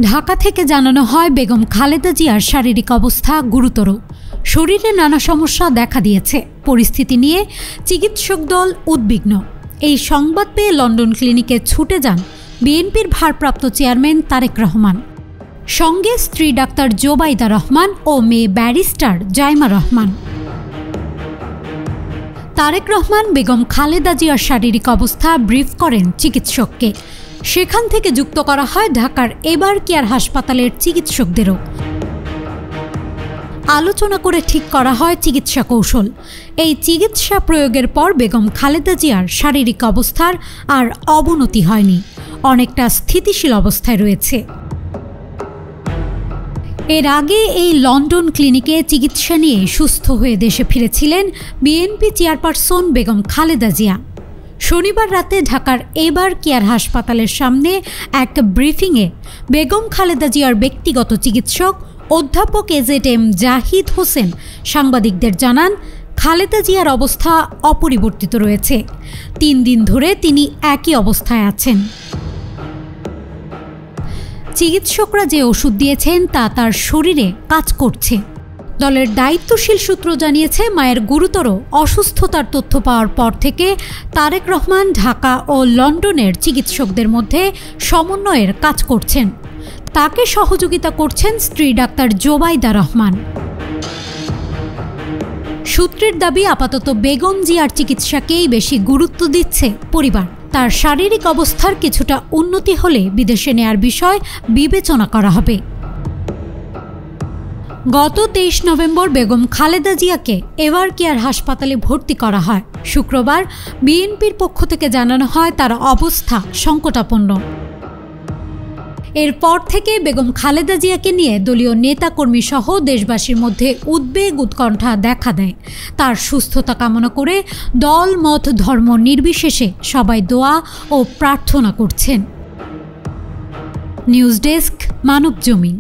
ঢাকা থেকে জানানো হয় বেগম খালেদা জিয়ার শারীরিক অবস্থা গুরুতর, শরীরে নানা সমস্যা দেখা দিয়েছে, পরিস্থিতি নিয়ে চিকিৎসক দল উদ্বিগ্ন। এই সংবাদ পেয়ে লন্ডন ক্লিনিকে ছুটে যান বিএনপির ভারপ্রাপ্ত চেয়ারম্যান তারেক রহমান, সঙ্গে স্ত্রী ডাক্তার জোবাইদা রহমান ও মেয়ে ব্যারিস্টার জাইমা রহমান। তারেক রহমান বেগম খালেদা জিয়ার শারীরিক অবস্থা ব্রিফ করেন চিকিৎসককে। সেখান থেকে যুক্ত করা হয় ঢাকার এভার কেয়ার হাসপাতালের চিকিৎসকদেরও। আলোচনা করে ঠিক করা হয় চিকিৎসা কৌশল। এই চিকিৎসা প্রয়োগের পর বেগম খালেদা জিয়ার শারীরিক অবস্থার আর অবনতি হয়নি, অনেকটা স্থিতিশীল অবস্থায় রয়েছে। এর আগে এই লন্ডন ক্লিনিকে চিকিৎসা নিয়ে সুস্থ হয়ে দেশে ফিরেছিলেন বিএনপি চেয়ারপারসন বেগম খালেদা জিয়া। শনিবার রাতে ঢাকার এভার কেয়ার হাসপাতালের সামনে এক ব্রিফিংয়ে বেগম খালেদা জিয়ার ব্যক্তিগত চিকিৎসক অধ্যাপক এজেড.এম জাহিদ হোসেন সাংবাদিকদের জানান, খালেদা জিয়ার অবস্থা অপরিবর্তিত রয়েছে। 3 দিন ধরে তিনি একই অবস্থায় আছেন। চিকিৎসকরা যে ওষুধ দিয়েছেন তা তার শরীরে কাজ করছে। দলের দায়িত্বশীল সূত্র জানিয়েছে, মায়ের গুরুতর অসুস্থতার তথ্য পাওয়ার পর থেকে তারেক রহমান ঢাকা ও লন্ডনের চিকিৎসকদের মধ্যে সমন্বয়ের কাজ করছেন। তাকে সহযোগিতা করছেন স্ত্রী ডাক্তার জোবাইদা রহমান। সূত্রের দাবি, আপাতত বেগম জিয়ার চিকিৎসাকেই বেশি গুরুত্ব দিচ্ছে পরিবার। তার শারীরিক অবস্থার কিছুটা উন্নতি হলে বিদেশে নেয়ার বিষয় বিবেচনা করা হবে। গত 23 নভেম্বর বেগম খালেদা জিয়াকে এভার কেয়ার হাসপাতালে ভর্তি করা হয়। শুক্রবার বিএনপির পক্ষ থেকে জানানো হয় তার অবস্থা সংকটাপন্ন। এরপর থেকে বেগম খালেদা জিয়াকে নিয়ে দলীয় নেতাকর্মী সহ দেশবাসীর মধ্যে উদ্বেগ উৎকণ্ঠা দেখা দেয়। তার সুস্থতা কামনা করে দল মত ধর্ম নির্বিশেষে সবাই দোয়া ও প্রার্থনা করছেন। News desk, Manabzamin.